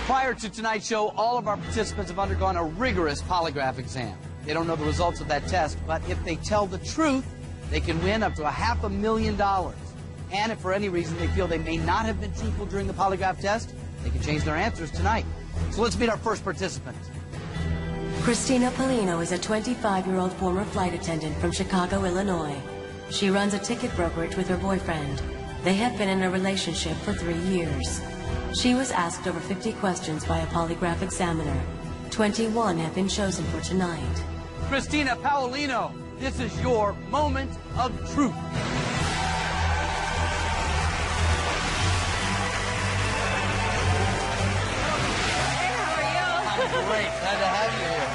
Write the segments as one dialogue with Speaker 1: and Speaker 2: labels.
Speaker 1: Prior to tonight's show, all of our participants have undergone a rigorous polygraph exam. They don't know the results of that test, but if they tell the truth, they can win up to $500,000. And if for any reason they feel they may not have been truthful during the polygraph test, they can change their answers tonight. So let's meet our first participant.
Speaker 2: Christina Polino is a 25-year-old former flight attendant from Chicago, Illinois. She runs a ticket brokerage with her boyfriend. They have been in a relationship for 3 years. She was asked over 50 questions by a polygraph examiner. 21 have been chosen for tonight.
Speaker 1: Christina Paolino, this is your moment of truth.
Speaker 3: Hey, how are you?
Speaker 1: I'm great. Glad to have you here.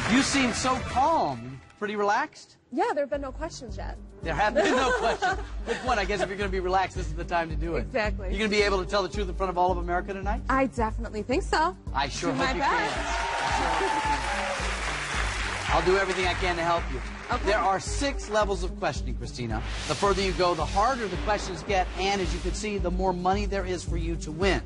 Speaker 3: Great.
Speaker 1: You seem so calm. Pretty relaxed?
Speaker 3: Yeah, there have been no questions yet.
Speaker 1: There have been no questions. Good point. I guess if you're going to be relaxed, this is the time to do it.
Speaker 3: Exactly.
Speaker 1: You're going to be able to tell the truth in front of all of America tonight?
Speaker 3: I definitely think so.
Speaker 1: I sure
Speaker 3: Do
Speaker 1: hope
Speaker 3: my
Speaker 1: you
Speaker 3: best.
Speaker 1: can. I'll do everything I can to help you.
Speaker 3: Okay.
Speaker 1: There are 6 levels of questioning, Christina. The further you go, the harder the questions get, and as you can see, the more money there is for you to win.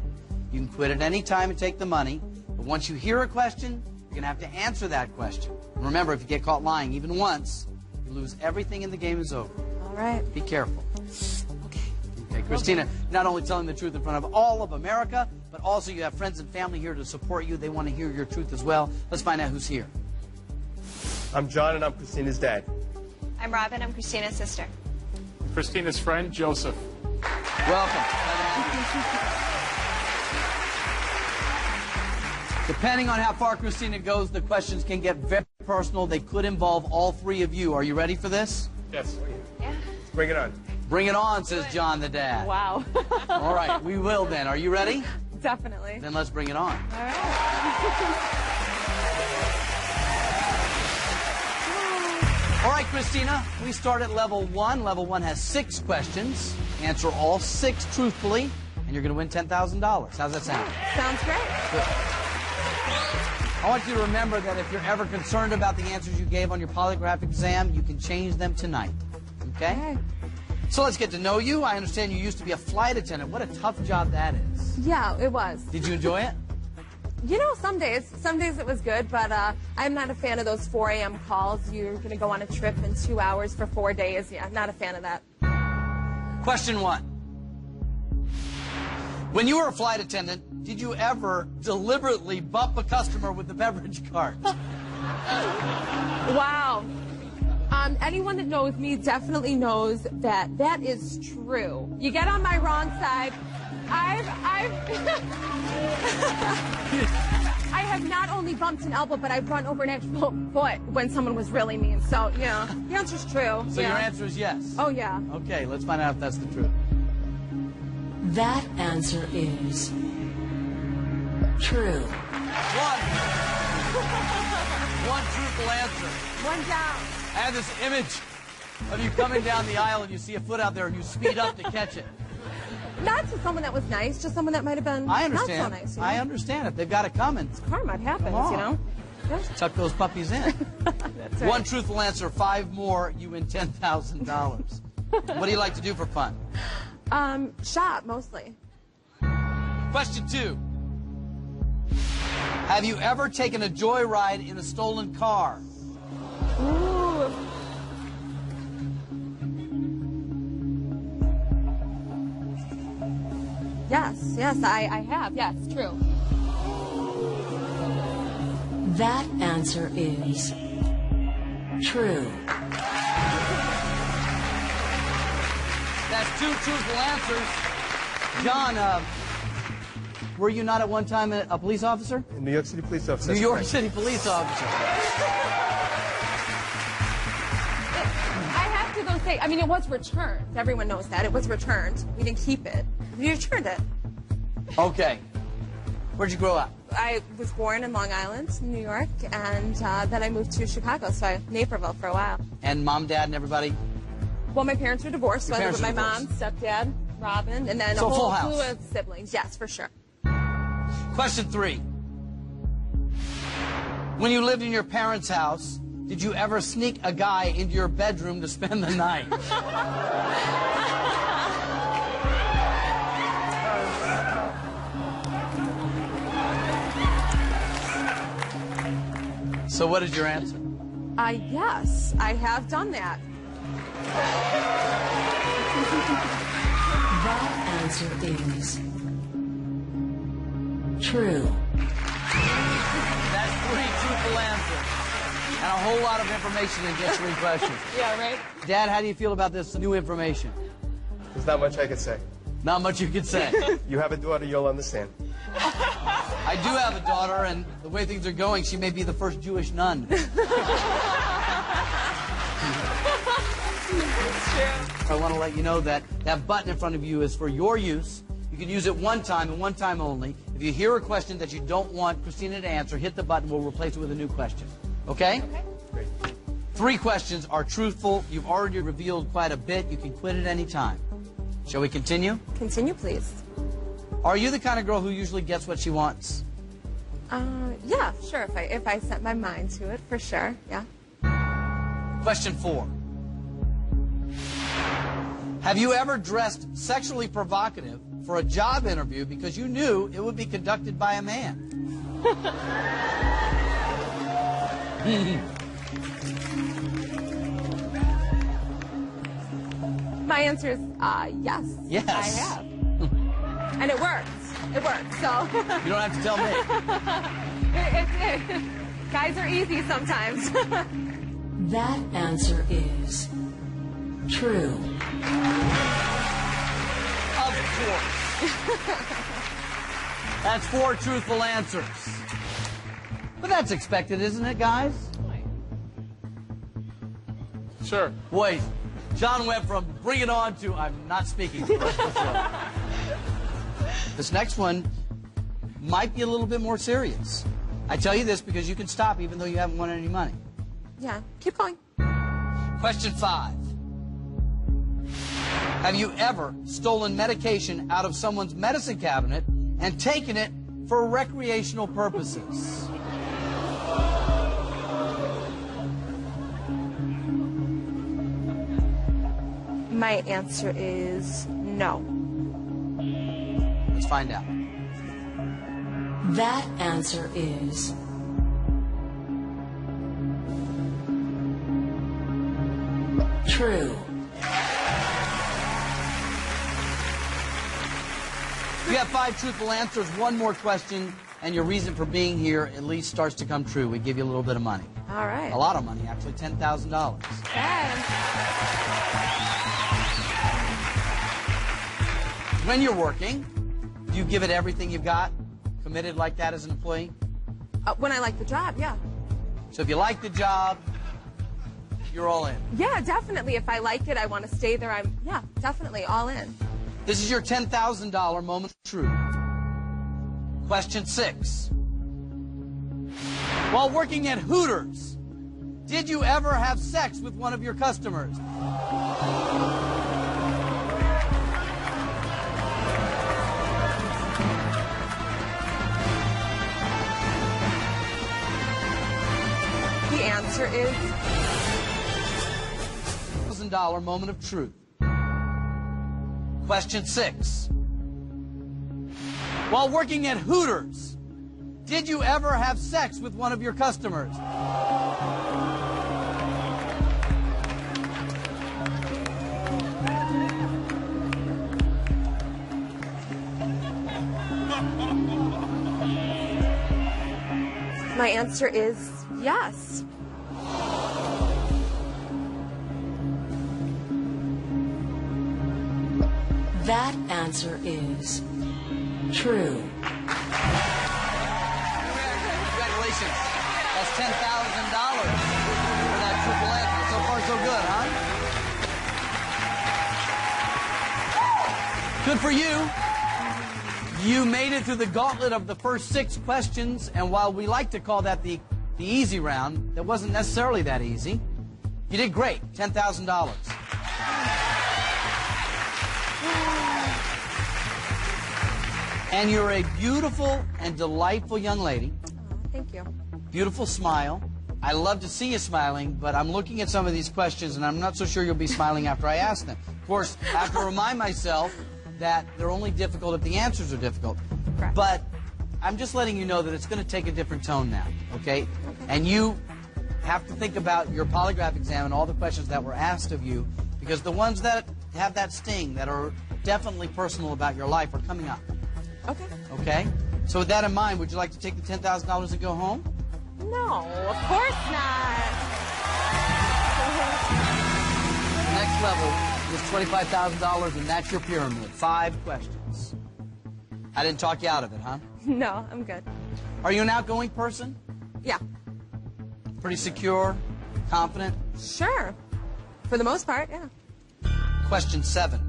Speaker 1: You can quit at any time and take the money, but once you hear a question, you're going to have to answer that question. And remember, if you get caught lying even once, you lose everything and the game is over.
Speaker 3: All right.
Speaker 1: Be careful.
Speaker 3: Okay.
Speaker 1: Okay, Christina, not only telling the truth in front of all of America, but also you have friends and family here to support you. They want to hear your truth as well. Let's find out who's here.
Speaker 4: I'm John, and I'm Christina's dad.
Speaker 5: I'm Robin. I'm Christina's sister.
Speaker 6: Christina's friend, Joseph.
Speaker 1: Welcome. Depending on how far Christina goes, the questions can get very personal. They could involve all 3 of you. Are you ready for this?
Speaker 6: Yes.
Speaker 5: Yeah.
Speaker 4: Bring it on.
Speaker 1: Bring it on, says John the dad.
Speaker 3: Wow.
Speaker 1: All right, we will then. Are you ready?
Speaker 3: Definitely.
Speaker 1: Then let's bring it on.
Speaker 3: All right.
Speaker 1: All right, Christina, we start at level 1. Level 1 has 6 questions. Answer all 6 truthfully, and you're going to win $10,000. How's that sound?
Speaker 3: Sounds great.
Speaker 1: Good. I want you to remember that if you're ever concerned about the answers you gave on your polygraph exam, you can change them tonight. Okay?
Speaker 3: Okay.
Speaker 1: So let's get to know you. I understand you used to be a flight attendant. What a tough job that is.
Speaker 3: Yeah, it was.
Speaker 1: Did you enjoy it?
Speaker 3: You know, some days it was good, but I'm not a fan of those 4 a.m. calls. You're going to go on a trip in 2 hours for 4 days. Yeah, not a fan of that.
Speaker 1: Question 1. When you were a flight attendant, did you ever deliberately bump a customer with the beverage cart?
Speaker 3: Wow. Anyone that knows me definitely knows that that is true. You get on my wrong side. I have not only bumped an elbow, but I've run over an actual foot when someone was really mean. So, yeah, the answer's true.
Speaker 1: So your answer is yes?
Speaker 3: Oh, yeah.
Speaker 1: Okay, let's find out if that's the truth.
Speaker 2: That answer is true.
Speaker 1: 1. 1 truthful answer.
Speaker 3: 1 down.
Speaker 1: I have this image of you coming down the aisle and you see a foot out there and you speed up to catch it.
Speaker 3: Not to someone that was nice, just someone that might have been
Speaker 1: I
Speaker 3: not
Speaker 1: understand.
Speaker 3: so nice. You know?
Speaker 1: I understand. If they've got it coming,
Speaker 3: Karma, it happens,
Speaker 1: Come on.
Speaker 3: you know? Yeah.
Speaker 1: tuck those puppies in.
Speaker 3: That's right.
Speaker 1: 1 truthful answer, 5 more, you win $10,000. What do you like to do for fun?
Speaker 3: Shop, mostly.
Speaker 1: Question 2. Have you ever taken a joyride in a stolen car?
Speaker 3: Ooh. Yes, I have. Yes, true.
Speaker 2: That answer is true.
Speaker 1: That's 2 truthful answers. John, were you not at one time a police officer?
Speaker 4: A New York City police officer.
Speaker 1: New York City police officer.
Speaker 3: I have to though say, I mean, it was returned. Everyone knows that. It was returned. We didn't keep it. We returned it.
Speaker 1: Okay. Where'd you grow up?
Speaker 3: I was born in Long Island, New York, and then I moved to Chicago, so Naperville for a while.
Speaker 1: And mom, dad, and everybody?
Speaker 3: Well, my parents were divorced, so
Speaker 1: Your
Speaker 3: I lived with my
Speaker 1: parents
Speaker 3: mom, stepdad, Robin, and then
Speaker 1: So
Speaker 3: a
Speaker 1: full
Speaker 3: whole
Speaker 1: house.
Speaker 3: slew of siblings. Yes, for sure.
Speaker 1: Question 3. When you lived in your parents' house, did you ever sneak a guy into your bedroom to spend the night? So what is your answer?
Speaker 3: Yes, I have done that.
Speaker 2: That answer is true.
Speaker 1: That's 3 truthful answers. And a whole lot of information in just 3 questions.
Speaker 3: Yeah, right?
Speaker 1: Dad, how do you feel about this new information?
Speaker 4: There's not much I can say.
Speaker 1: Not much you can say.
Speaker 4: You have a daughter, you'll understand.
Speaker 1: I do have a daughter, and the way things are going, she may be the first Jewish nun. I want to let you know that that button in front of you is for your use. You can use it one time and one time only. If you hear a question that you don't want Christina to answer, hit the button. We'll replace it with a new question. Okay?
Speaker 4: Great.
Speaker 1: 3 questions are truthful. You've already revealed quite a bit. You can quit at any time. Shall we continue?
Speaker 3: Continue, please.
Speaker 1: Are you the kind of girl who usually gets what she wants?
Speaker 3: Yeah, sure. If I set my mind to it, for sure. Yeah.
Speaker 1: Question 4. Have you ever dressed sexually provocative for a job interview because you knew it would be conducted by a man?
Speaker 3: My answer is yes.
Speaker 1: Yes.
Speaker 3: I have. And it works. It works. So
Speaker 1: You don't have to tell me.
Speaker 3: guys are easy sometimes.
Speaker 2: That answer is true.
Speaker 1: Of course. That's 4 truthful answers. But that's expected, isn't it, guys?
Speaker 6: Sure.
Speaker 1: Wait, John went from bring it on to I'm not speaking. This next one might be a little bit more serious. I tell you this because you can stop even though you haven't won any money.
Speaker 3: Yeah. Keep going.
Speaker 1: Question 5. Have you ever stolen medication out of someone's medicine cabinet and taken it for recreational purposes?
Speaker 3: My answer is no.
Speaker 1: Let's find out.
Speaker 2: That answer is true.
Speaker 1: You have 5 truthful answers, 1 more question, and your reason for being here at least starts to come true. We give you a little bit of money.
Speaker 3: All right.
Speaker 1: A lot of money, actually, $10,000.
Speaker 3: Okay.
Speaker 1: When you're working, do you give it everything you've got? Committed like that as an employee?
Speaker 3: When I like the job, yeah.
Speaker 1: So if you like the job, you're all in.
Speaker 3: Yeah, definitely. If I like it, I want to stay there. Yeah, definitely all in.
Speaker 1: This is your $10,000 moment of truth. Question 6. While working at Hooters, did you ever have sex with one of your customers?
Speaker 3: The answer is
Speaker 1: $1,000 moment of truth. Question 6. While working at Hooters, did you ever have sex with one of your customers?
Speaker 3: my answer is yes.
Speaker 2: That answer is true.
Speaker 1: Congratulations. That's $10,000 for that triple answer. So far, so good, huh? Good for you. You made it through the gauntlet of the first 6 questions, and while we like to call that the easy round, that wasn't necessarily that easy. You did great. $10,000. And you're a beautiful and delightful young lady.
Speaker 3: Thank you.
Speaker 1: Beautiful smile. I love to see you smiling, but I'm looking at some of these questions, and I'm not so sure you'll be smiling after I ask them. Of course, I have to remind myself that they're only difficult if the answers are difficult.
Speaker 3: Correct.
Speaker 1: But I'm just letting you know that it's going to take a different tone now, okay? And you have to think about your polygraph exam and all the questions that were asked of you, because the ones that have that sting, that are definitely personal about your life, are coming up.
Speaker 3: Okay.
Speaker 1: Okay? So with that in mind, would you like to take the $10,000 and go home?
Speaker 3: No, of course not.
Speaker 1: Next level is $25,000, and that's your pyramid. 5 questions. I didn't talk you out of it, huh?
Speaker 3: No, I'm good.
Speaker 1: Are you an outgoing person?
Speaker 3: Yeah.
Speaker 1: Pretty secure? Confident?
Speaker 3: Sure. For the most part, yeah.
Speaker 1: Question 7.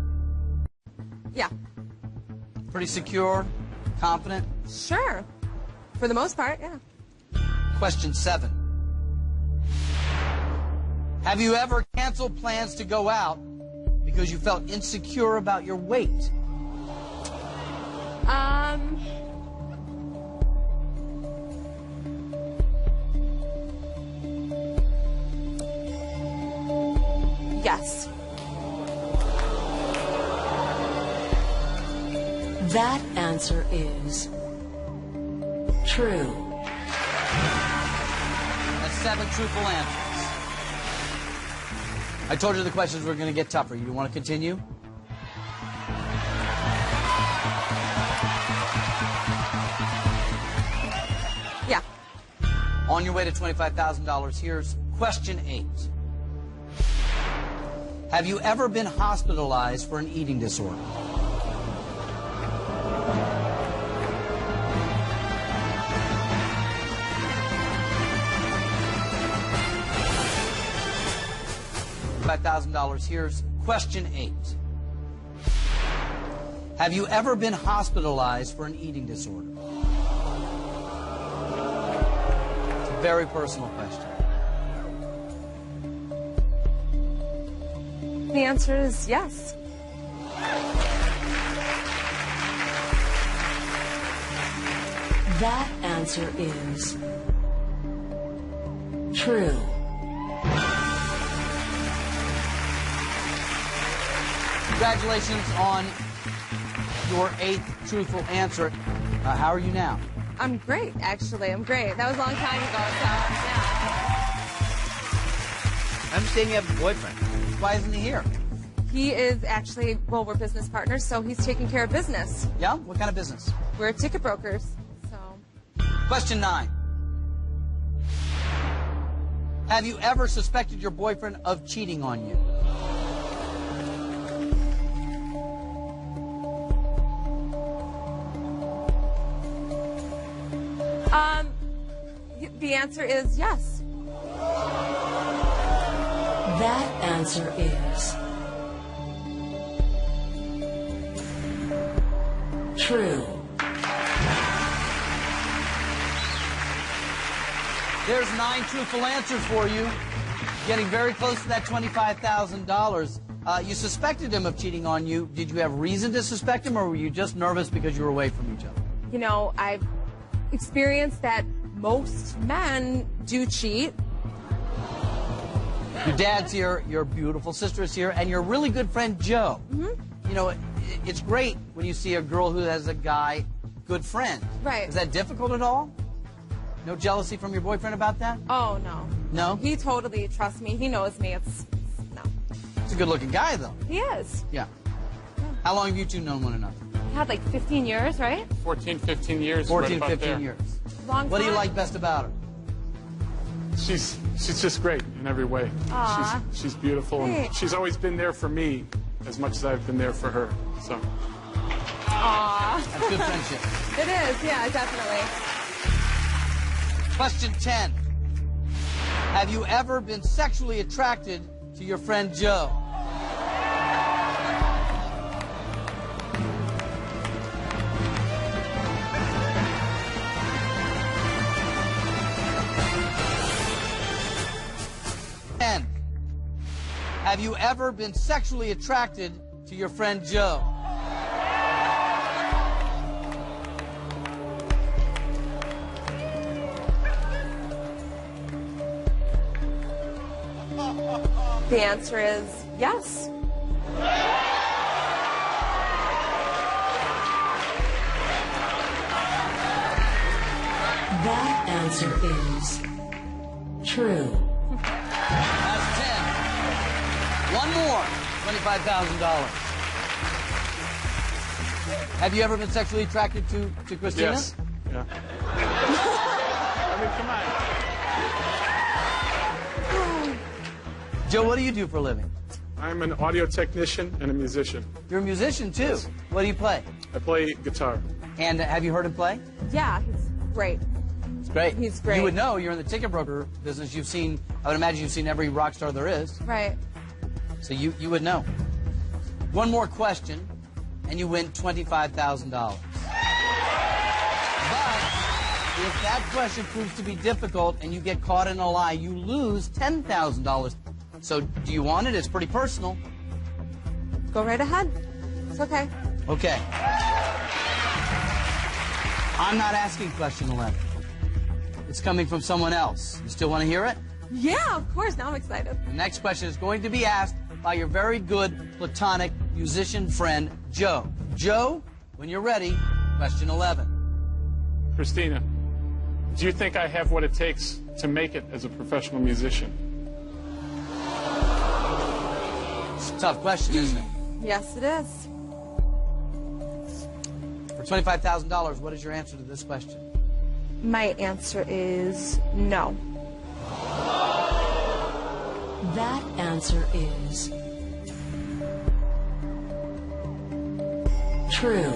Speaker 3: Yeah.
Speaker 1: Pretty secure? Confident?
Speaker 3: Sure. For the most part, yeah.
Speaker 1: Question 7. Have you ever canceled plans to go out because you felt insecure about your weight?
Speaker 3: Yes.
Speaker 2: That answer is true.
Speaker 1: That's 7 truthful answers. I told you the questions were going to get tougher. You want to continue?
Speaker 3: Yeah.
Speaker 1: On your way to $25,000, here's question 8. Have you ever been hospitalized for an eating disorder? $5,000. Here's question 8. Have you ever been hospitalized for an eating disorder? It's a very personal question.
Speaker 3: The answer is yes.
Speaker 2: That answer is true.
Speaker 1: Congratulations on your 8th truthful answer. How are you now?
Speaker 3: I'm great, actually. I'm great. That was a long time ago, so yeah.
Speaker 1: I understand you have a boyfriend. Why isn't he here?
Speaker 3: He is actually, well, we're business partners, so he's taking care of business.
Speaker 1: Yeah? What kind of business?
Speaker 3: We're ticket brokers, so.
Speaker 1: Question 9. Have you ever suspected your boyfriend of cheating on you?
Speaker 3: The answer is yes.
Speaker 2: That answer is true.
Speaker 1: There's 9 truthful answers for you. Getting very close to that $25,000. You suspected him of cheating on you. Did you have reason to suspect him, or were you just nervous because you were away from each other?
Speaker 3: You know, I've experienced that most men do cheat.
Speaker 1: Your dad's here, your beautiful sister is here, and your really good friend, Joe.
Speaker 3: Mm-hmm.
Speaker 1: You know, it's great when you see a girl who has a guy, good friend.
Speaker 3: Right.
Speaker 1: Is that difficult at all? No jealousy from your boyfriend about that?
Speaker 3: Oh, no.
Speaker 1: No?
Speaker 3: He totally trusts me. He knows me. No.
Speaker 1: He's a good-looking guy, though.
Speaker 3: He is.
Speaker 1: Yeah. How long have you two known one another?
Speaker 3: Had like 15 years, right?
Speaker 6: 14, 15 years.
Speaker 1: 14,
Speaker 6: right about
Speaker 1: 15
Speaker 6: there.
Speaker 1: years.
Speaker 3: Long
Speaker 1: What do you
Speaker 3: time.
Speaker 1: like best about her?
Speaker 6: She's just great in every way.
Speaker 3: Aw.
Speaker 6: She's beautiful, and
Speaker 3: Thanks.
Speaker 6: she's always been there for me as much as I've been there for her. So
Speaker 3: Aw.
Speaker 1: That's good friendship.
Speaker 3: It is, yeah, definitely.
Speaker 1: Question 10. Have you ever been sexually attracted to your friend Joe? Have you ever been sexually attracted to your friend Joe?
Speaker 3: The answer is yes.
Speaker 2: That answer is true.
Speaker 1: That's 10. One more, $25,000. Have you ever been sexually attracted to Christina?
Speaker 6: Yes. Yeah. I mean, come on.
Speaker 1: Joe, what do you do for a living?
Speaker 6: I'm an audio technician and a musician.
Speaker 1: You're a musician, too.
Speaker 6: Yes.
Speaker 1: What do you play?
Speaker 6: I play guitar.
Speaker 1: And have you heard him play?
Speaker 3: Yeah, he's great.
Speaker 1: It's great.
Speaker 3: He's great.
Speaker 1: You would know. You're in the ticket broker business. You've seen, I would imagine you've seen every rock star there is.
Speaker 3: Right.
Speaker 1: So you would know. One more question, and you win $25,000. But if that question proves to be difficult and you get caught in a lie, you lose $10,000. So do you want it? It's pretty personal.
Speaker 3: Go right ahead. It's okay.
Speaker 1: Okay. I'm not asking question 11. It's coming from someone else. You still want to hear it?
Speaker 3: Yeah, of course. Now I'm excited.
Speaker 1: The next question is going to be asked by your very good platonic musician friend, Joe. Joe, when you're ready, question 11.
Speaker 6: Christina, do you think I have what it takes to make it as a professional musician?
Speaker 1: It's a tough question, isn't it?
Speaker 3: Yes, it is.
Speaker 1: For $25,000, what is your answer to this question?
Speaker 3: My answer is no.
Speaker 2: That answer is true.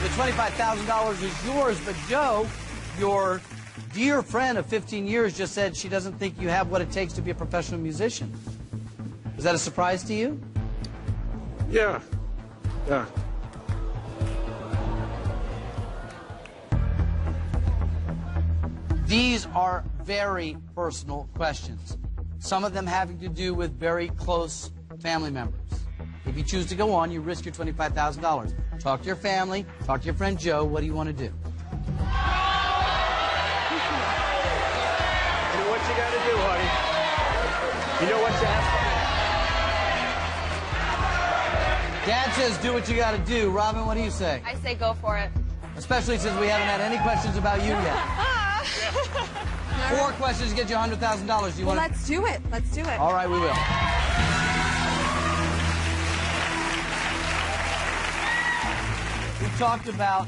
Speaker 1: The $25,000 is yours, but Joe, your dear friend of 15 years, just said she doesn't think you have what it takes to be a professional musician. Is that a surprise to you?
Speaker 6: Yeah. Yeah.
Speaker 1: These are very personal questions, some of them having to do with very close family members. If you choose to go on, you risk your $25,000. Talk to your family, talk to your friend Joe. What do you want to do?
Speaker 4: You know what you got to do, honey. You know what you have to do.
Speaker 1: Dad says do what you got to do. Robin, what do you say?
Speaker 5: I say go for it.
Speaker 1: Especially since we haven't had any questions about you yet. 4 questions get you $100,000. Do you
Speaker 3: Well,
Speaker 1: want?
Speaker 3: let's do it. Let's do it.
Speaker 1: All right, we will. We talked about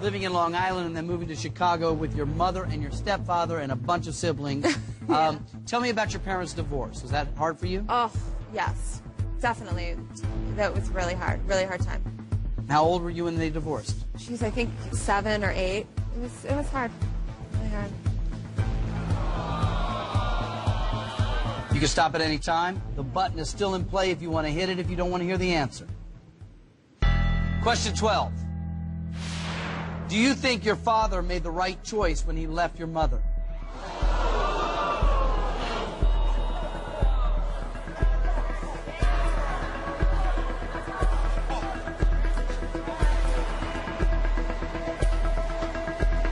Speaker 1: living in Long Island and then moving to Chicago with your mother and your stepfather and a bunch of siblings. Tell me about your parents' divorce. Was that hard for you?
Speaker 3: Oh, yes. Definitely. That was really hard time.
Speaker 1: How old were you when they divorced?
Speaker 3: She's, I think, 7 or 8. It was hard. Really hard.
Speaker 1: You can stop at any time. The button is still in play if you want to hit it, if you don't want to hear the answer. Question 12. Do you think your father made the right choice when he left your mother?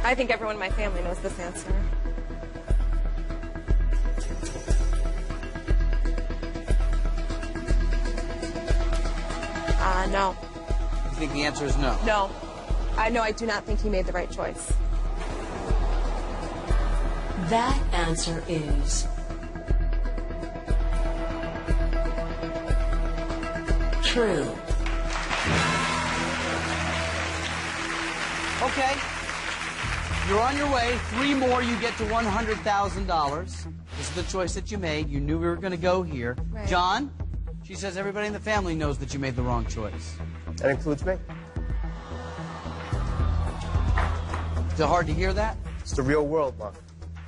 Speaker 3: I think everyone in my family knows this answer. No.
Speaker 1: You think the answer is no?
Speaker 3: No. No, I do not think he made the right choice.
Speaker 2: That answer is true.
Speaker 1: Okay. You're on your way. 3 more, you get to $100,000. This is the choice that you made. You knew we were going to go here.
Speaker 3: Right.
Speaker 1: John, she says everybody in the family knows that you made the wrong choice.
Speaker 4: That includes me.
Speaker 1: Is it hard to hear that?
Speaker 4: It's the real world, Mom.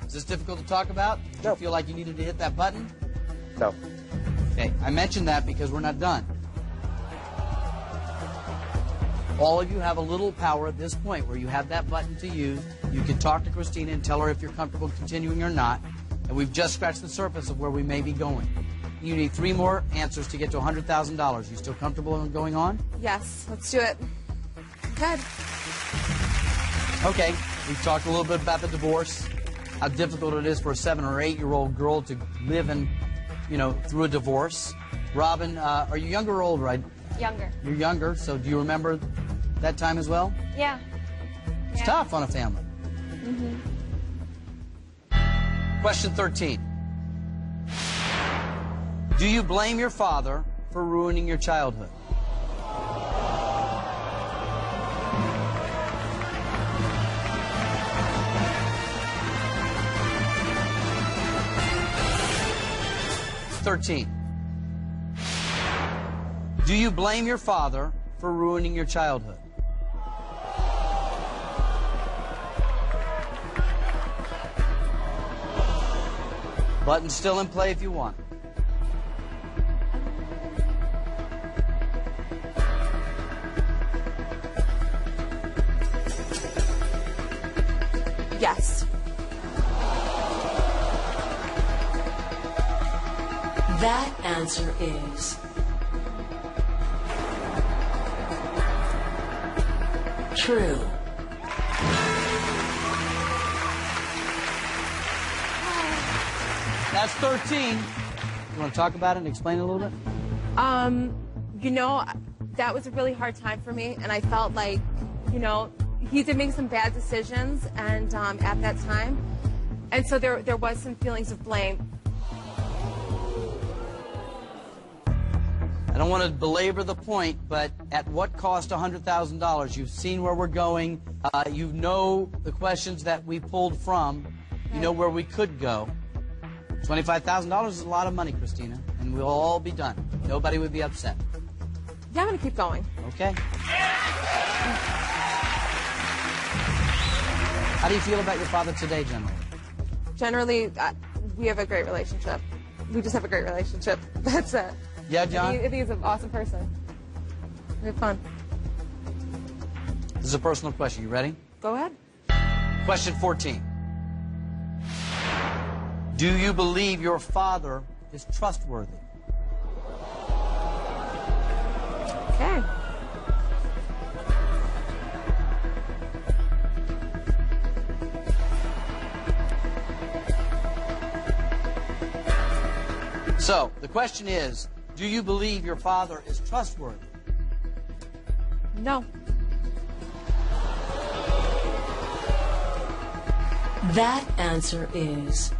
Speaker 1: Is this difficult to talk about? Did
Speaker 4: No.
Speaker 1: you feel like you needed to hit that button?
Speaker 4: No.
Speaker 1: Okay, I mentioned that because we're not done. All of you have a little power at this point where you have that button to use. You can talk to Christina and tell her if you're comfortable continuing or not. And we've just scratched the surface of where we may be going. You need 3 more answers to get to $100,000. You still comfortable in going on?
Speaker 3: Yes, let's do it. Good.
Speaker 1: Okay, we've talked a little bit about the divorce, how difficult it is for a 7 or 8-year-old girl to live in, through a divorce. Robin, are you younger or older?
Speaker 5: Younger.
Speaker 1: You're younger, so do you remember that time as well?
Speaker 5: Yeah.
Speaker 1: It's tough on a family. Question 13. Do you blame your father for ruining your childhood? Do you blame your father for ruining your childhood? Button's still in play if you want.
Speaker 3: Yes.
Speaker 2: That answer is true.
Speaker 1: That's 13. You want to talk about it and explain it a little bit?
Speaker 3: You know, that was a really hard time for me, and I felt like, you know, he did make some bad decisions, and at that time, and so there was some feelings of blame.
Speaker 1: I don't want to belabor the point, but at what cost $100,000? You've seen where we're going. You know the questions that we pulled from. You know where we could go. $25,000 is a lot of money, Christina, and we'll all be done. Nobody would be upset.
Speaker 3: Yeah, I'm going to keep going.
Speaker 1: Okay. How do you feel about your father today, generally?
Speaker 3: Generally, we have a great relationship. We just have a great relationship. That's it.
Speaker 1: Yeah, John?
Speaker 3: I think he's an awesome person. We have fun.
Speaker 1: This is a personal question. You ready?
Speaker 3: Go ahead.
Speaker 1: Question 14. Do you believe your father is trustworthy?
Speaker 3: Okay.
Speaker 1: So, the question is, do you believe your father is trustworthy?
Speaker 3: No.
Speaker 2: That answer is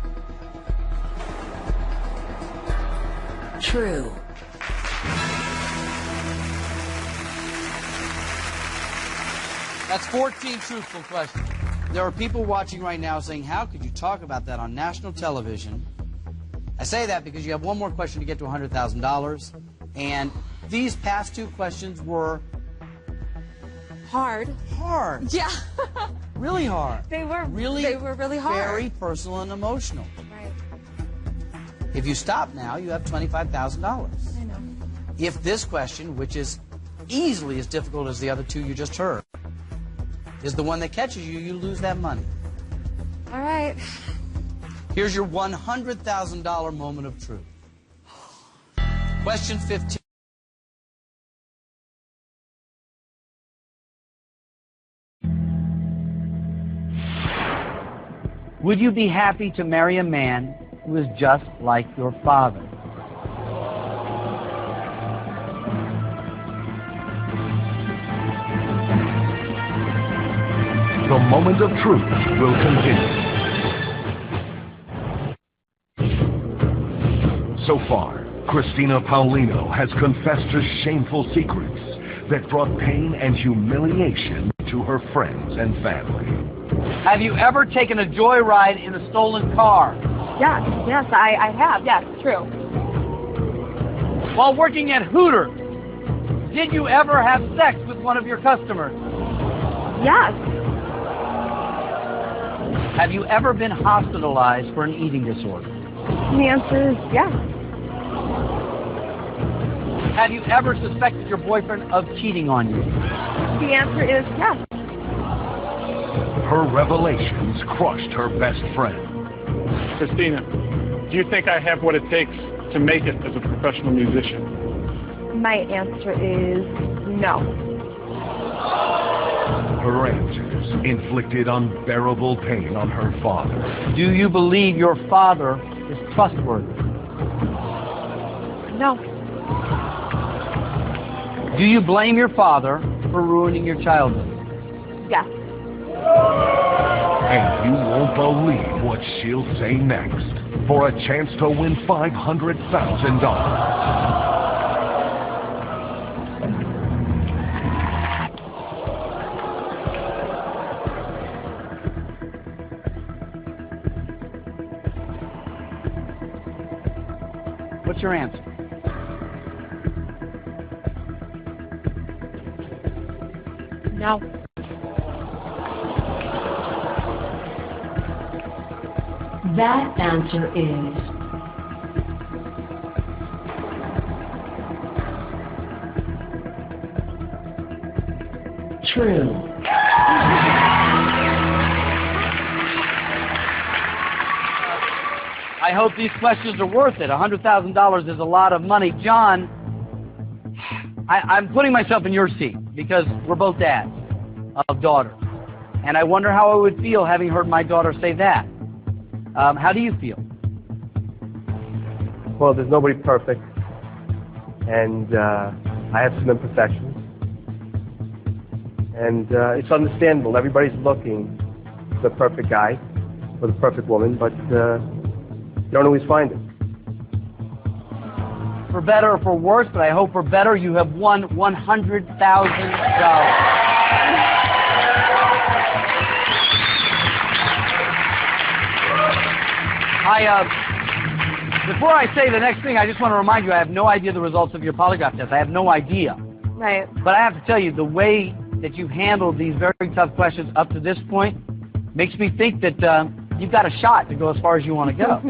Speaker 2: true.
Speaker 1: That's 14 truthful questions. There are people watching right now saying, how could you talk about that on national television? I say that because you have one more question to get to $100,000. And these past two questions were
Speaker 3: Hard.
Speaker 1: hard.
Speaker 3: Yeah.
Speaker 1: Really hard.
Speaker 3: They were
Speaker 1: really
Speaker 3: hard.
Speaker 1: Very personal and emotional.
Speaker 3: Right.
Speaker 1: If you stop now, you have $25,000.
Speaker 3: I know.
Speaker 1: If this question, which is easily as difficult as the other two you just heard, is the one that catches you, you lose that money.
Speaker 3: All right.
Speaker 1: Here's your $100,000 moment of truth. Question 15. Would you be happy to marry a man who is just like your father?
Speaker 7: The moment of truth will continue. So far, Christina Paulino has confessed to shameful secrets that brought pain and humiliation to her friends and family.
Speaker 1: Have you ever taken a joyride in a stolen car?
Speaker 3: Yes, I have. Yes, true.
Speaker 1: While working at Hooters, did you ever have sex with one of your customers?
Speaker 3: Yes.
Speaker 1: Have you ever been hospitalized for an eating disorder?
Speaker 3: The answer is yes.
Speaker 1: Have you ever suspected your boyfriend of cheating on you?
Speaker 3: The answer is yes.
Speaker 7: Her revelations crushed her best friend.
Speaker 6: Christina, do you think I have what it takes to make it as a professional musician?
Speaker 3: My answer is no.
Speaker 7: Her answers inflicted unbearable pain on her father.
Speaker 1: Do you believe your father is trustworthy?
Speaker 3: No.
Speaker 1: Do you blame your father for ruining your childhood?
Speaker 3: Yes.
Speaker 7: And you won't believe what she'll say next for a chance to win $500,000.
Speaker 1: What's your answer?
Speaker 3: No.
Speaker 2: That answer is true.
Speaker 1: I hope these questions are worth it. $100,000 is a lot of money. John, I'm putting myself in your seat because we're both dads of daughters. And I wonder how I would feel having heard my daughter say that. How do you feel?
Speaker 4: Well, there's nobody perfect. And I have some imperfections. And it's understandable. Everybody's looking for the perfect guy, for the perfect woman, but you don't always find it.
Speaker 1: For better or for worse, but I hope for better, you have won $100,000. Before I say the next thing, I just want to remind you, I have no idea the results of your polygraph test. I have no idea.
Speaker 3: Right.
Speaker 1: But I have to tell you, the way that you've handled these very tough questions up to this point makes me think that you've got a shot to go as far as you want to go.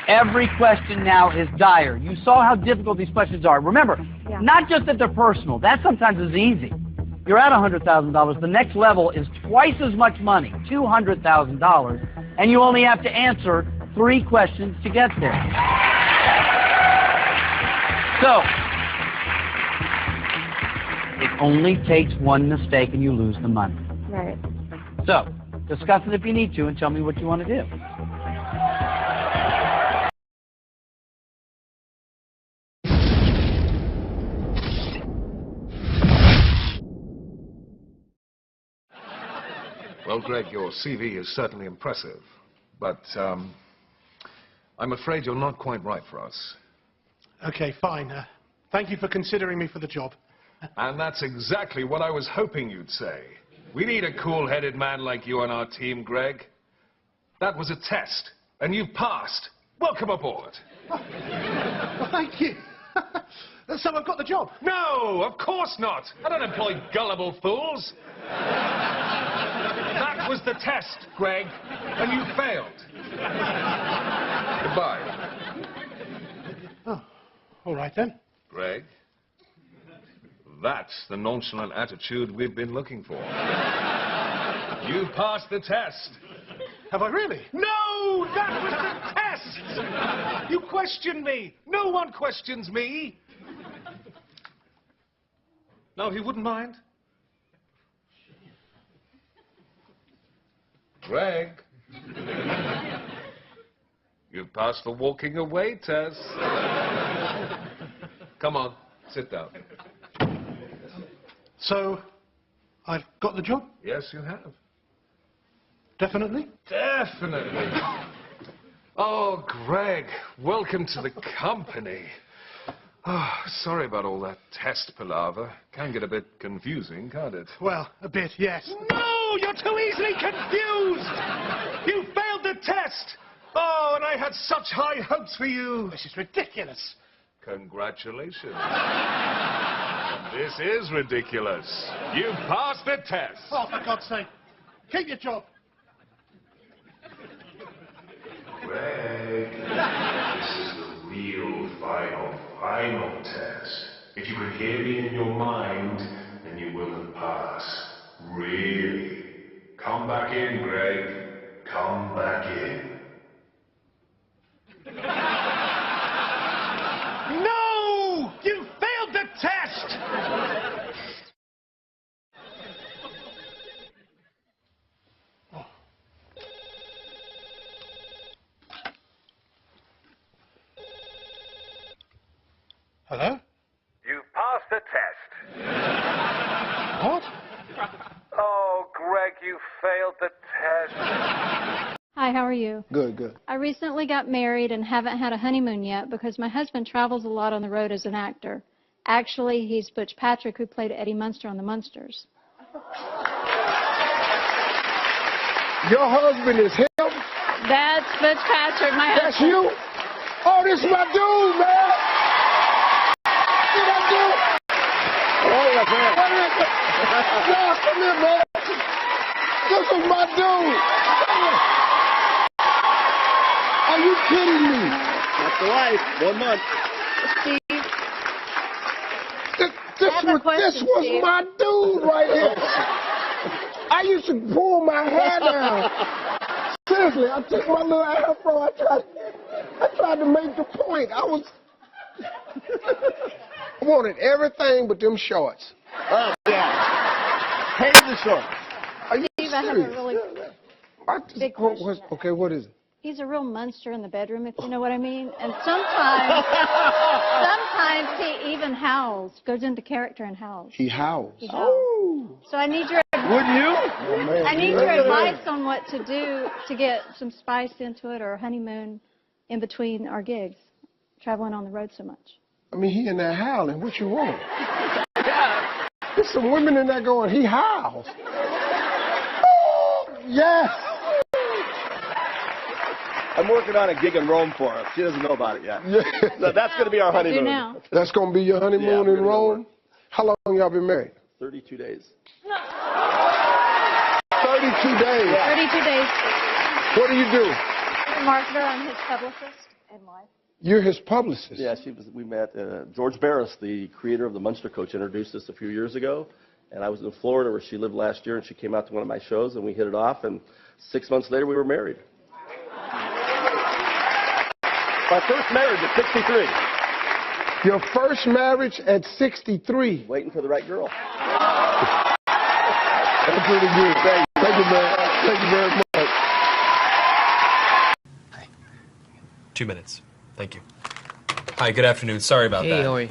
Speaker 1: Every question now is dire. You saw how difficult these questions are. Remember, not just that they're personal. That sometimes is easy. You're at $100,000. The next level is twice as much money, $200,000, and you only have to answer 3 questions to get there. So, it only takes one mistake and you lose the money.
Speaker 3: Right.
Speaker 1: So, discuss it if you need to and tell me what you want to do.
Speaker 8: Well, Greg, your CV is certainly impressive, but I'm afraid you're not quite right for us.
Speaker 9: Okay, fine. Thank you for considering me for the job.
Speaker 8: And that's exactly what I was hoping you'd say. We need a cool-headed man like you on our team, Greg. That was a test, and you've passed. Welcome aboard.
Speaker 9: Well, thank you. So I've got the job?
Speaker 8: No, of course not. I don't employ gullible fools. That was the test, Greg, and you failed. Goodbye.
Speaker 9: Oh, all right then.
Speaker 8: Greg, that's the nonchalant attitude we've been looking for. You passed the test.
Speaker 9: Have I really?
Speaker 8: No, that was the test. You questioned me. No one questions me. No, he wouldn't mind. Greg, you've passed the walking away test. Come on, sit down.
Speaker 9: So, I've got the job?
Speaker 8: Yes, you have.
Speaker 9: Definitely?
Speaker 8: Definitely. Oh, Greg, welcome to the company. Oh, sorry about all that test palaver. Can get a bit confusing, can't it?
Speaker 9: Well, a bit, yes.
Speaker 8: No, you're too easily confused. You failed the test. Oh, and I had such high hopes for you.
Speaker 9: This is ridiculous.
Speaker 8: Congratulations. This is ridiculous. You passed the test.
Speaker 9: Oh, for God's sake. Keep your job.
Speaker 7: Greg, this is the real final test. If you can hear me in your mind, then you will have passed. Really. Come back in, Greg. Come back in.
Speaker 8: No! You failed the test!
Speaker 9: Hello?
Speaker 7: You passed the test.
Speaker 9: What?
Speaker 10: you?
Speaker 9: Good, good.
Speaker 10: I recently got married and haven't had a honeymoon yet because my husband travels a lot on the road as an actor. Actually, he's Butch Patrick, who played Eddie Munster on The Munsters.
Speaker 9: Your husband is him?
Speaker 10: That's Butch Patrick, my husband.
Speaker 9: That's you? Oh, this is my dude, man! See that dude?
Speaker 4: Oh, that's right.
Speaker 9: No, come here, man. This is my dude. Are you kidding me?
Speaker 4: That's the life. 1 month.
Speaker 10: Steve,
Speaker 9: This was my dude right here. I used to pull my hair down. Seriously, I took my little afro. I tried to make the point. I wanted everything but them shorts.
Speaker 4: Oh, yeah. Hated the shorts.
Speaker 9: Are you
Speaker 10: Steve, I have a
Speaker 9: serious?
Speaker 10: really big question.
Speaker 9: Okay, what is it?
Speaker 10: He's a real monster in the bedroom, if you know what I mean. And sometimes he even howls, goes into character and howls.
Speaker 9: He howls.
Speaker 10: He howls.
Speaker 9: Oh.
Speaker 10: So I need your
Speaker 4: Wouldn't you?
Speaker 9: Oh, man.
Speaker 10: I need your advice on what to do to get some spice into it, or a honeymoon in between our gigs, traveling on the road so much.
Speaker 9: I mean, he in there howling. What you want? There's some women in there going, he howls. Oh, yeah.
Speaker 4: I'm working on a gig in Rome for her. She doesn't know about it yet.
Speaker 9: Yeah.
Speaker 4: So that's going to be our
Speaker 10: Do
Speaker 4: honeymoon.
Speaker 10: now.
Speaker 9: That's going to be your honeymoon
Speaker 4: Yeah,
Speaker 9: in Rome? How long y'all been married?
Speaker 4: 32 days.
Speaker 9: 32 days.
Speaker 4: Yeah.
Speaker 10: 32 days.
Speaker 9: What do you do?
Speaker 10: I'm a marketer. I'm his publicist and wife.
Speaker 9: You're his publicist.
Speaker 4: Yeah, we met. George Barris, the creator of the Munster Coach, introduced us a few years ago. And I was in Florida where she lived last year, and she came out to one of my shows, and we hit it off. And 6 months later, we were married. My first marriage at 63.
Speaker 9: Your first marriage at 63.
Speaker 4: Waiting for the right girl.
Speaker 9: That's pretty good. Thank you, man. Thank you very much.
Speaker 11: Hi. 2 minutes. Thank you. Hi, good afternoon. Sorry about that.
Speaker 12: Hey, how are you?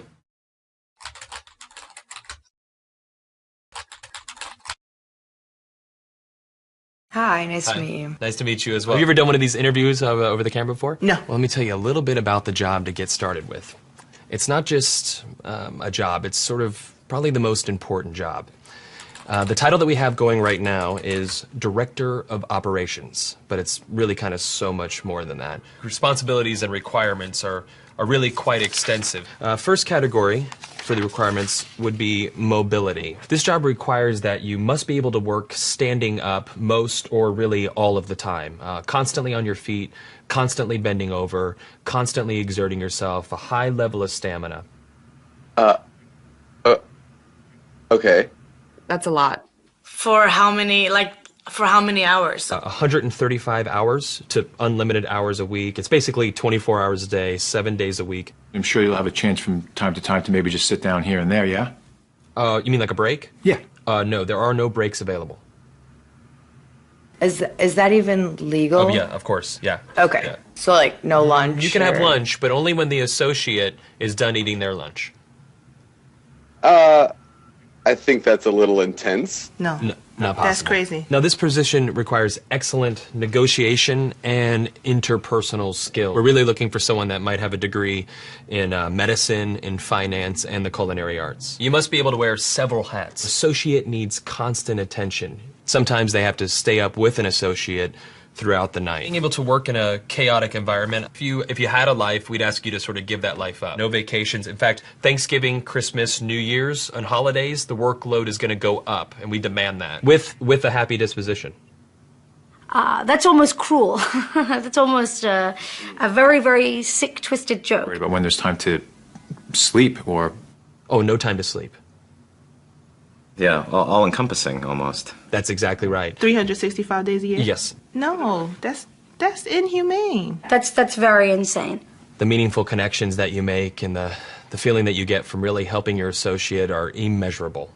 Speaker 13: Hi, nice to meet you.
Speaker 11: Nice to meet you as well. Have you ever done one of these interviews over the camera before?
Speaker 13: No.
Speaker 11: Well, let me tell you a little bit about the job to get started with. It's not just a job, it's sort of probably the most important job. The title that we have going right now is Director of Operations, but it's really kind of so much more than that. Responsibilities and requirements are really quite extensive. First category for the requirements would be mobility. This job requires that you must be able to work standing up most or really all of the time, constantly on your feet, constantly bending over, constantly exerting yourself, a high level of stamina.
Speaker 14: Okay.
Speaker 13: That's a lot. For how many hours?
Speaker 11: 135 hours to unlimited hours a week. It's basically 24 hours a day, 7 days a week.
Speaker 15: I'm sure you'll have a chance from time to time to maybe just sit down here and there, yeah?
Speaker 11: You mean like a break?
Speaker 15: Yeah.
Speaker 11: No, there are no breaks available.
Speaker 13: Is that even legal?
Speaker 11: Oh, yeah, of course, yeah.
Speaker 13: Okay.
Speaker 11: Yeah.
Speaker 13: So, like, no lunch?
Speaker 11: You can have lunch, but only when the associate is done eating their lunch.
Speaker 14: I think that's a little intense.
Speaker 13: No.
Speaker 11: Not possible.
Speaker 13: That's crazy.
Speaker 11: Now, this position requires excellent negotiation and interpersonal skill. We're really looking for someone that might have a degree in medicine, in finance, and the culinary arts. You must be able to wear several hats. Associate needs constant attention. Sometimes they have to stay up with an associate throughout the night. Being able to work in a chaotic environment, if you had a life, we'd ask you to sort of give that life up. No vacations. In fact, Thanksgiving, Christmas, New Year's, and holidays, the workload is going to go up, and we demand that with a happy disposition.
Speaker 16: That's almost cruel. That's almost a very, very sick, twisted joke.
Speaker 15: But when there's time to sleep or...
Speaker 11: Oh, no time to sleep.
Speaker 17: Yeah, all-encompassing almost.
Speaker 11: That's exactly right.
Speaker 18: 365 days a year?
Speaker 11: Yes.
Speaker 18: No, that's inhumane.
Speaker 16: That's very insane.
Speaker 11: The meaningful connections that you make and the feeling that you get from really helping your associate are immeasurable.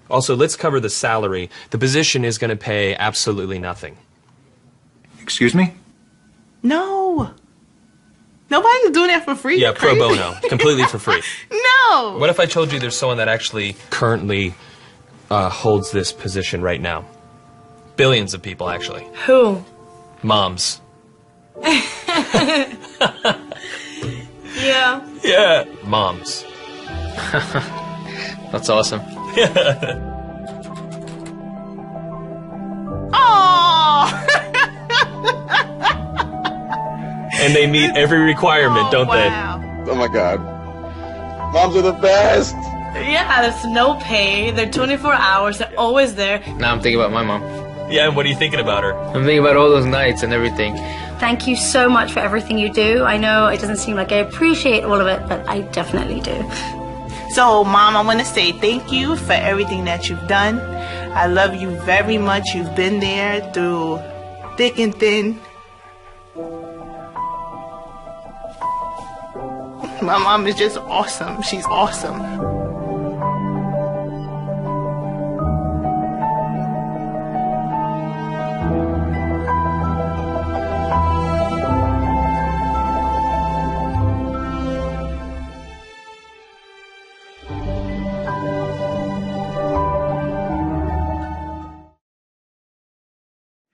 Speaker 11: Also, let's cover the salary. The position is going to pay absolutely nothing.
Speaker 15: Excuse me?
Speaker 18: No. Nobody's doing that for free.
Speaker 11: Yeah, pro bono. Completely for free.
Speaker 18: No!
Speaker 11: What if I told you there's someone that actually currently holds this position right now? Billions of people, actually.
Speaker 13: Who?
Speaker 11: Moms.
Speaker 13: Yeah.
Speaker 11: Yeah. Moms.
Speaker 12: That's awesome.
Speaker 18: Oh!
Speaker 11: And they meet every requirement, don't
Speaker 18: wow.
Speaker 14: they? Oh my God. Moms are the best.
Speaker 13: Yeah, there's no pay. They're 24 hours. They're always there.
Speaker 12: Now I'm thinking about my mom.
Speaker 11: Yeah, and what are you thinking about her?
Speaker 12: I'm thinking about all those nights and everything.
Speaker 16: Thank you so much for everything you do. I know it doesn't seem like I appreciate all of it, but I definitely do.
Speaker 18: So, Mom, I want to say thank you for everything that you've done. I love you very much. You've been there through thick and thin. My mom is just awesome. She's awesome.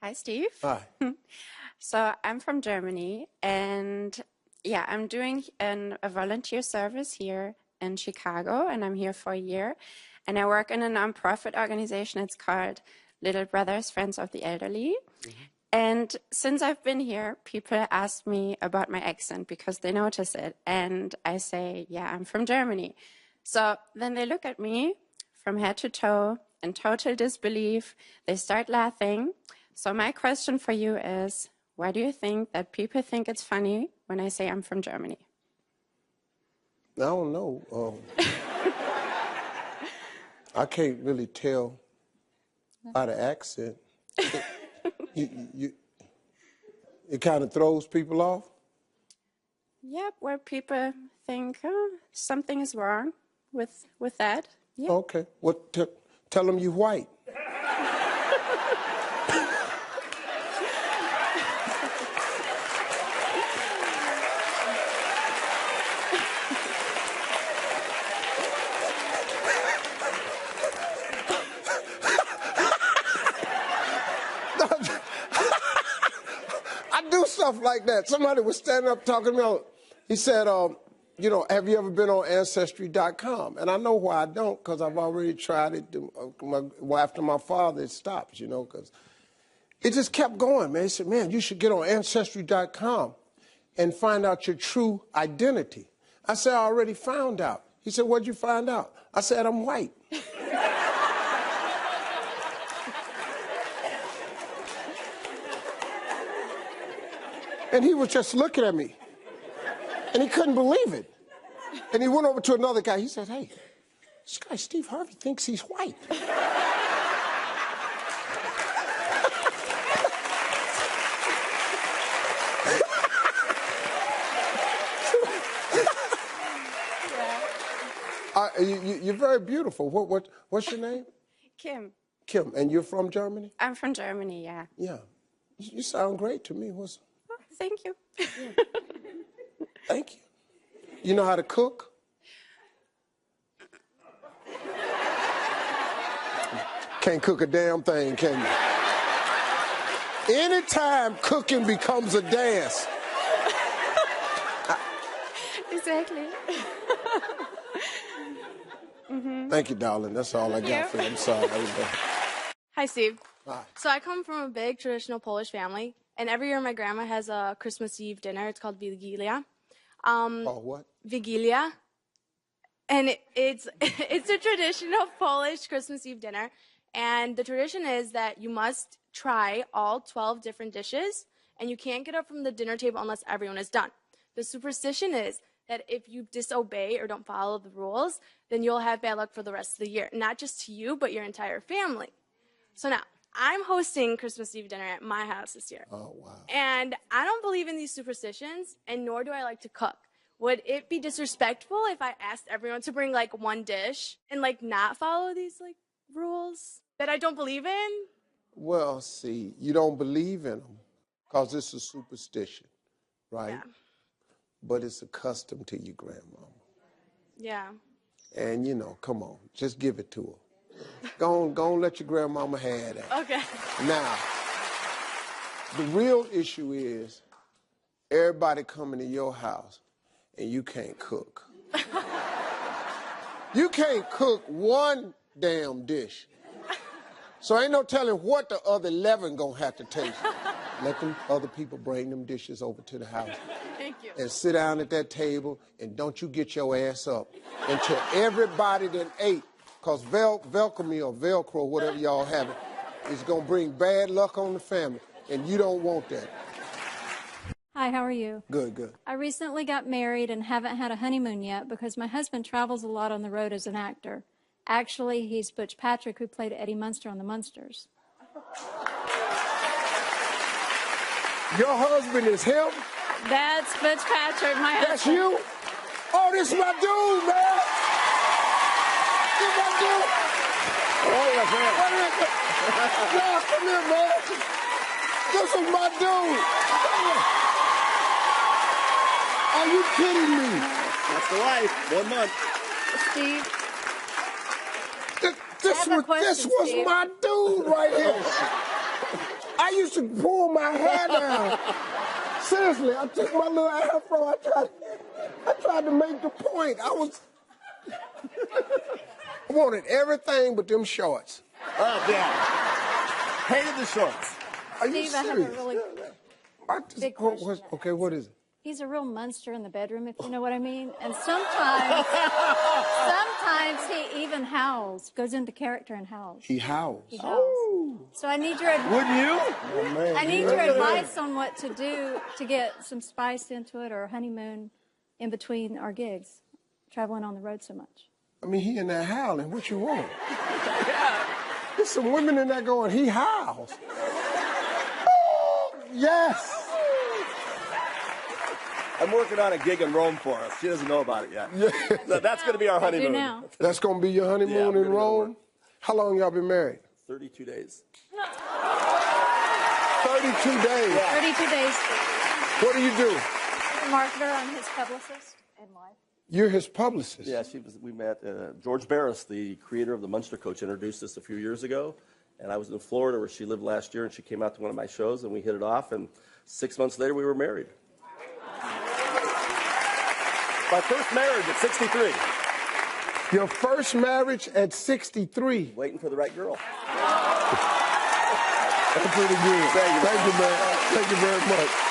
Speaker 19: Hi, Steve.
Speaker 9: Hi.
Speaker 19: So I'm from Germany, and yeah, I'm doing a volunteer service here in Chicago, and I'm here for a year. And I work in a nonprofit organization. It's called Little Brothers Friends of the Elderly. And since I've been here, people ask me about my accent because they notice it. And I say, yeah, I'm from Germany. So then they look at me from head to toe in total disbelief. They start laughing. So my question for you is, why do you think that people think it's funny when I say I'm from Germany?
Speaker 9: I don't know. I can't really tell by the accent. It kind of throws people off?
Speaker 19: Yep, where people think, oh, something is wrong with that. Yep.
Speaker 9: Okay. Well, tell them you're white. I do stuff like that. Somebody was standing up talking to me. He said, you know, have you ever been on Ancestry.com? And I know why I don't, because I've already tried it. After my father, it stopped, you know, because it just kept going, man. He said, man, you should get on Ancestry.com and find out your true identity. I said, I already found out. He said, what'd you find out? I said, I'm white. And he was just looking at me. And he couldn't believe it. And he went over to another guy. He said, hey, this guy Steve Harvey thinks he's white. You're very beautiful. What's your name?
Speaker 19: Kim.
Speaker 9: Kim. And you're from Germany?
Speaker 19: I'm from Germany, yeah.
Speaker 9: Yeah. You sound great to me.
Speaker 19: Oh, thank you.
Speaker 9: Thank you. You know how to cook? Can't cook a damn thing, can you? Anytime cooking becomes a dance.
Speaker 19: Exactly.
Speaker 9: Thank you, darling. That's all I got for you. I'm sorry.
Speaker 20: Hi, Steve.
Speaker 9: Hi.
Speaker 20: So I come from a big traditional Polish family, and every year my grandma has a Christmas Eve dinner. It's called Vigilia.
Speaker 9: Oh, what?
Speaker 20: Vigilia. And it's a traditional Polish Christmas Eve dinner. And the tradition is that you must try all 12 different dishes, and you can't get up from the dinner table unless everyone is done. The superstition is that if you disobey or don't follow the rules, then you'll have bad luck for the rest of the year. Not just to you, but your entire family. So now, I'm hosting Christmas Eve dinner at my house this year.
Speaker 9: Oh, wow.
Speaker 20: And I don't believe in these superstitions, and nor do I like to cook. Would it be disrespectful if I asked everyone to bring, like, one dish and, like, not follow these, like, rules that I don't believe in?
Speaker 9: Well, see, you don't believe in them because it's a superstition, right?
Speaker 20: Yeah.
Speaker 9: But it's a custom to your grandmama.
Speaker 20: Yeah.
Speaker 9: And, you know, come on, just give it to her. Go on, let your grandmama have that.
Speaker 20: Okay.
Speaker 9: Now, the real issue is everybody coming to your house and you can't cook. You can't cook one damn dish. So ain't no telling what the other 11 gonna have to taste. Let them other people bring them dishes over to the house.
Speaker 20: Thank you.
Speaker 9: And sit down at that table and don't you get your ass up until everybody that ate, because Velcro or Velcro, whatever y'all have it, is gonna bring bad luck on the family, and you don't want that.
Speaker 10: Hi, how are you?
Speaker 9: Good, good.
Speaker 10: I recently got married and haven't had a honeymoon yet because my husband travels a lot on the road as an actor. Actually, he's Butch Patrick, who played Eddie Munster on the Munsters.
Speaker 9: Your husband is him?
Speaker 10: That's Butch Patrick, my husband.
Speaker 9: That's you? Oh, this is my dude, man. This is my dude.
Speaker 14: Oh, that's right.
Speaker 9: Yeah, come here, man. This is my dude. Are you kidding me?
Speaker 14: That's the life. 1 month.
Speaker 10: Steve.
Speaker 9: This was my dude right here. I used to pull my hair down. Seriously, I took my little afro. I tried to make the point. I wanted everything but them shorts.
Speaker 14: Oh, yeah. Hated the shorts.
Speaker 9: Are you
Speaker 10: Steve, I have a
Speaker 9: serious?
Speaker 10: really big question.
Speaker 9: Okay, what is it?
Speaker 10: He's a real monster in the bedroom, if you know what I mean. And sometimes he even howls, goes into character and howls.
Speaker 9: He howls.
Speaker 10: He howls. Oh. So I need your
Speaker 14: Wouldn't you?
Speaker 9: Oh, man.
Speaker 10: I need your advice on what to do to get some spice into it, or a honeymoon in between our gigs, traveling on the road so much.
Speaker 9: I mean, he in there howling. What you want? There's some women in there going, he howls. Oh, yes.
Speaker 14: I'm working on a gig in Rome for us. She doesn't know about it yet.
Speaker 9: Yeah.
Speaker 14: So that's going to be our honeymoon.
Speaker 10: Now.
Speaker 9: That's going to be your honeymoon in Rome? How long y'all been married?
Speaker 14: 32 days.
Speaker 9: 32 days?
Speaker 14: Yeah.
Speaker 10: 32 days.
Speaker 9: What do you do?
Speaker 10: Marketer, I'm his publicist and wife.
Speaker 9: You're his publicist?
Speaker 4: Yeah, we met, George Barris, the creator of the Munster Coach, introduced us a few years ago. And I was in Florida where she lived last year, and she came out to one of my shows, and we hit it off. And 6 months later, we were married. My first marriage at 63.
Speaker 9: Your first marriage at 63?
Speaker 4: Waiting for the right girl.
Speaker 9: That's pretty good. Thank you, man. Thank you very much.